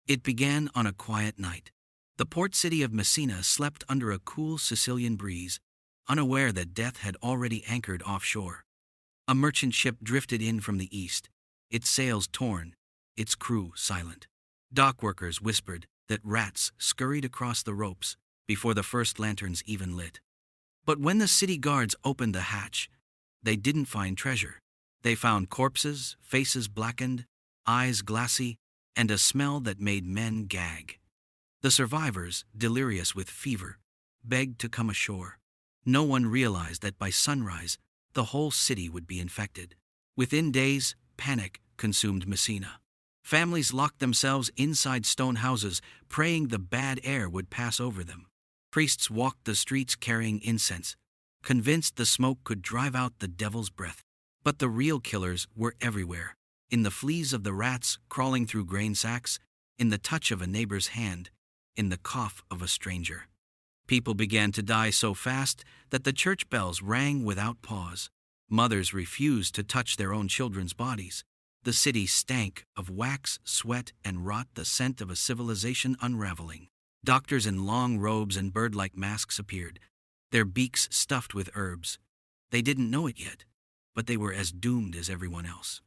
It began on a quiet night. The port city of Messina slept under a cool Sicilian breeze, unaware that death had already anchored offshore. A merchant ship drifted in from the east, its sails torn, its crew silent. Dock workers whispered that rats scurried across the ropes before the first lanterns even lit. But when the city guards opened the hatch, they didn't find treasure. They found corpses, faces blackened, eyes glassy, and a smell that made men gag. The survivors, delirious with fever, begged to come ashore. No one realized that by sunrise, the whole city would be infected. Within days, panic consumed Messina. Families locked themselves inside stone houses, praying the bad air would pass over them. Priests walked the streets carrying incense, convinced the smoke could drive out the devil's breath. But the real killers were everywhere, in the fleas of the rats crawling through grain sacks, in the touch of a neighbor's hand, in the cough of a stranger. People began to die so fast that the church bells rang without pause. Mothers refused to touch their own children's bodies. The city stank of wax, sweat, and rot, the scent of a civilization unraveling. Doctors in long robes and bird-like masks appeared, their beaks stuffed with herbs. They didn't know it yet, but they were as doomed as everyone else.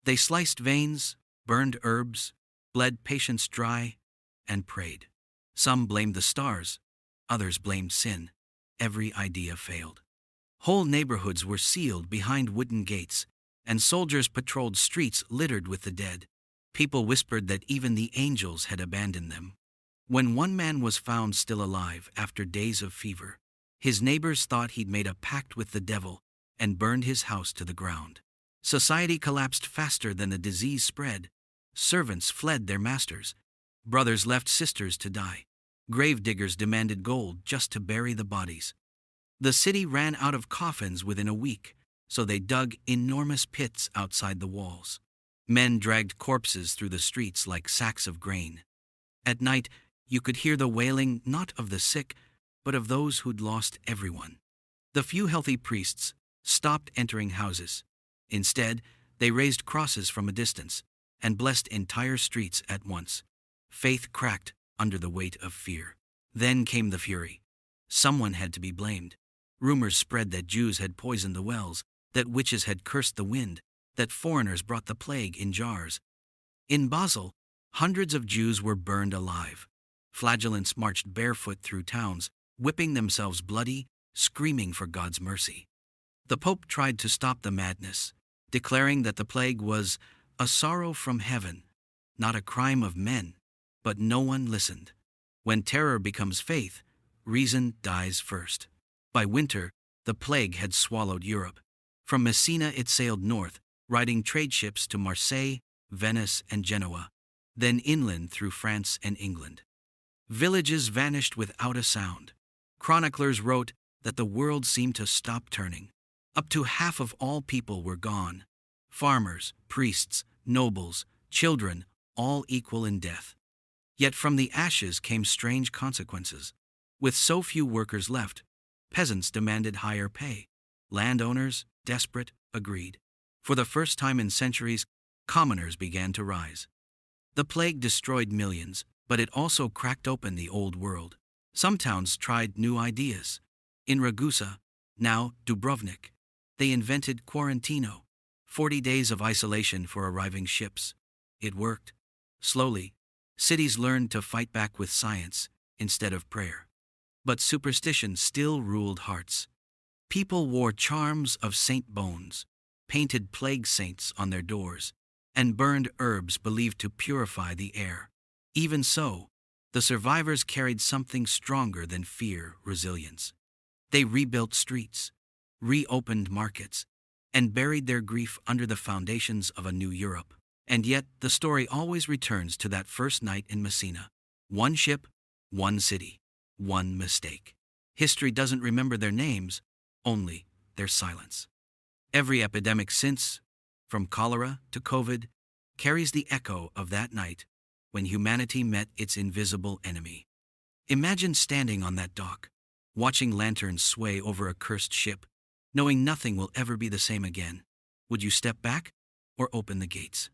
They sliced veins, burned herbs, bled patients dry, and prayed. Some blamed the stars, others blamed sin. Every idea failed. Whole neighborhoods were sealed behind wooden gates, and soldiers patrolled streets littered with the dead. People whispered that even the angels had abandoned them. When one man was found still alive after days of fever, his neighbors thought he'd made a pact with the devil and burned his house to the ground. Society collapsed faster than the disease spread. Servants fled their masters. Brothers left sisters to die. Gravediggers demanded gold just to bury the bodies. The city ran out of coffins within a week, so they dug enormous pits outside the walls. Men dragged corpses through the streets like sacks of grain. At night, you could hear the wailing not of the sick, but of those who'd lost everyone. The few healthy priests stopped entering houses. Instead, they raised crosses from a distance and blessed entire streets at once. Faith cracked under the weight of fear. Then came the fury. Someone had to be blamed. Rumors spread that Jews had poisoned the wells, that witches had cursed the wind, that foreigners brought the plague in jars. In Basel, hundreds of Jews were burned alive. Flagellants marched barefoot through towns, whipping themselves bloody, screaming for God's mercy. The Pope tried to stop the madness, declaring that the plague was a sorrow from heaven, not a crime of men, but no one listened. When terror becomes faith, reason dies first. By winter, the plague had swallowed Europe. From Messina it sailed north, riding trade ships to Marseille, Venice, and Genoa, then inland through France and England. Villages vanished without a sound. Chroniclers wrote that the world seemed to stop turning. Up to half of all people were gone. Farmers, priests, nobles, children, all equal in death. Yet from the ashes came strange consequences. With so few workers left, peasants demanded higher pay. Landowners, desperate, agreed. For the first time in centuries, commoners began to rise. The plague destroyed millions, but it also cracked open the old world. Some towns tried new ideas. In Ragusa, now Dubrovnik, they invented quarantino, 40 days of isolation for arriving ships. It worked. Slowly, cities learned to fight back with science instead of prayer. But superstition still ruled hearts. People wore charms of Saint Bones, painted plague saints on their doors, and burned herbs believed to purify the air. Even so, the survivors carried something stronger than fear: resilience. They rebuilt streets, reopened markets, and buried their grief under the foundations of a new Europe. And yet, the story always returns to that first night in Messina. One ship, one city, one mistake. History doesn't remember their names, only their silence. Every epidemic since, from cholera to COVID, carries the echo of that night when humanity met its invisible enemy. Imagine standing on that dock, watching lanterns sway over a cursed ship, knowing nothing will ever be the same again. Would you step back or open the gates?